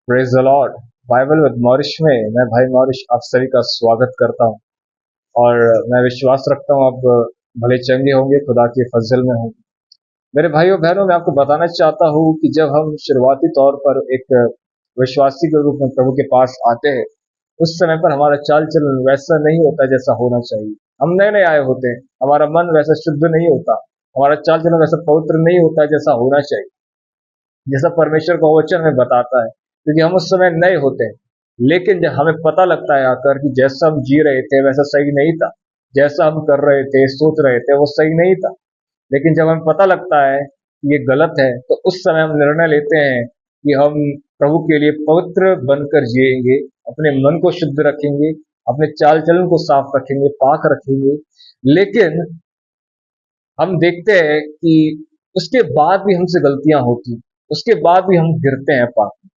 Praise the lord. Bible with मॉरिश में मैं भाई मॉरिश आप सभी का स्वागत करता हूं और मैं विश्वास रखता हूं आप भले चंगे होंगे, खुदा के फजल में होंगे। मेरे भाइयों बहनों, मैं आपको बताना चाहता हूं कि जब हम शुरुआती तौर पर एक विश्वासी के रूप में प्रभु के पास आते हैं, उस समय पर हमारा चाल चलन वैसा नहीं होता जैसा होना चाहिए। हम नए नए आए होते हैं, हमारा मन वैसा शुद्ध नहीं होता, हमारा चाल चलन वैसा पवित्र नहीं होता जैसा होना चाहिए, जैसा परमेश्वर का वचन हमें बताता है, क्योंकि हम उस समय नए होते हैं। लेकिन जब हमें पता लगता है आकर कि जैसा हम जी रहे थे वैसा सही नहीं था, जैसा हम कर रहे थे सोच रहे थे वो सही नहीं था। लेकिन जब हमें पता लगता है कि ये गलत है, तो उस समय हम निर्णय लेते हैं कि हम प्रभु के लिए पवित्र बनकर जिएंगे, अपने मन को शुद्ध रखेंगे, अपने चाल चलन को साफ रखेंगे, पाक रखेंगे। लेकिन हम देखते हैं कि उसके बाद भी हमसे गलतियां होती, उसके बाद भी हम गिरते हैं पाप में।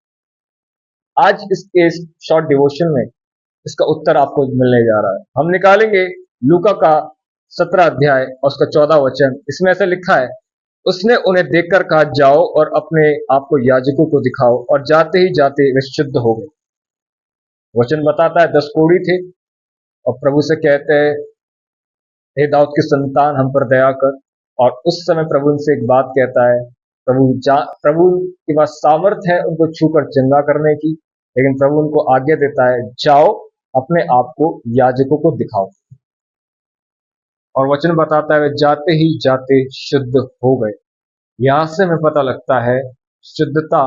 आज इस शॉर्ट डिवोशन में इसका उत्तर आपको मिलने जा रहा है। हम निकालेंगे लूका का 17 अध्याय और उसका 14 वचन। इसमें ऐसा लिखा है, उसने उन्हें देखकर कहा, जाओ और अपने आप को याजकों को दिखाओ, और जाते ही जाते वे शुद्ध हो गए। वचन बताता है 10 कोढ़ी थे और प्रभु से कहते हैं, हे दाऊद की संतान हम पर दया कर। और उस समय प्रभु उनसे एक बात कहता है। प्रभु के पास सामर्थ है उनको छूकर चंगा करने की, लेकिन प्रभु उनको आज्ञा देता है, जाओ अपने आप को याजकों को दिखाओ। और वचन बताता है वे जाते ही जाते शुद्ध हो गए। यहां से हमें पता लगता है शुद्धता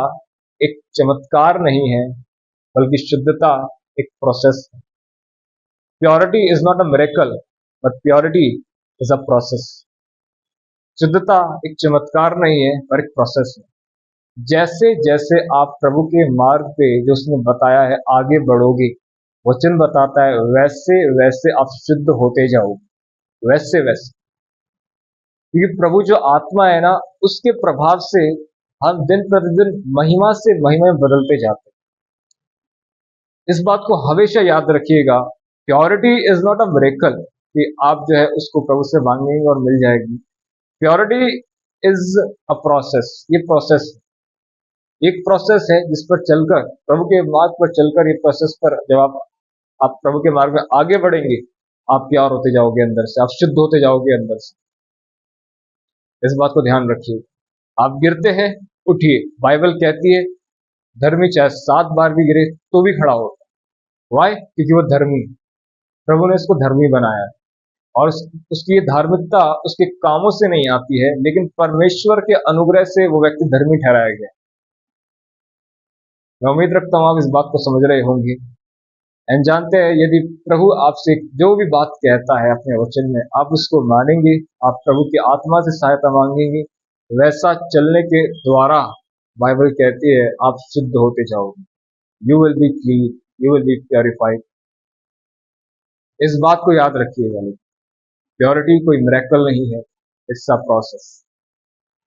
एक चमत्कार नहीं है, बल्कि शुद्धता एक प्रोसेस है। Purity is not a miracle, but purity is a process. शुद्धता एक चमत्कार नहीं है पर एक प्रोसेस है। जैसे जैसे आप प्रभु के मार्ग पे जो उसने बताया है आगे बढ़ोगे, वचन बताता है वैसे वैसे आप शुद्ध होते जाओगे, वैसे वैसे। क्योंकि प्रभु जो आत्मा है ना, उसके प्रभाव से हम दिन प्रतिदिन महिमा से महिमा में बदलते जाते हैं। इस बात को हमेशा याद रखिएगा, purity is not a miracle कि आप जो है उसको प्रभु से मांगेंगे और मिल जाएगी। Purity is a process. ये प्रोसेस एक प्रोसेस है जिस पर चलकर प्रभु के मार्ग पर चलकर, ये प्रोसेस पर जब आप प्रभु के मार्ग में आगे बढ़ेंगे, आप प्यार होते जाओगे अंदर से, आप शुद्ध होते जाओगे अंदर से। इस बात को ध्यान रखिए। आप गिरते हैं, उठिए। बाइबल कहती है धर्मी चाहे 7 बार भी गिरे तो भी खड़ा होता है। वाई? क्योंकि वो धर्मी, प्रभु ने इसको धर्मी बनाया है। और उसकी ये धार्मिकता उसके कामों से नहीं आती है, लेकिन परमेश्वर के अनुग्रह से वो व्यक्ति धर्मी ठहराया गया। मैं उम्मीद रखता हूं आप इस बात को समझ रहे होंगे। एंड जानते हैं, यदि प्रभु आपसे जो भी बात कहता है अपने वचन में, आप उसको मानेंगे, आप प्रभु की आत्मा से सहायता मांगेंगे, वैसा चलने के द्वारा बाइबल कहती है आप शुद्ध होते जाओगे। You will be clean, you will be purified. इस बात को याद रखिएगा। प्योरिटी कोई मिरेकल नहीं है, इट्स अ प्रोसेस।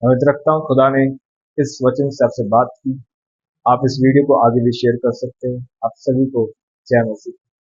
उम्मीद रखता हूँ खुदा ने इस वचन से आपसे बात की। आप इस वीडियो को आगे भी शेयर कर सकते हैं। आप सभी को जय मसीह।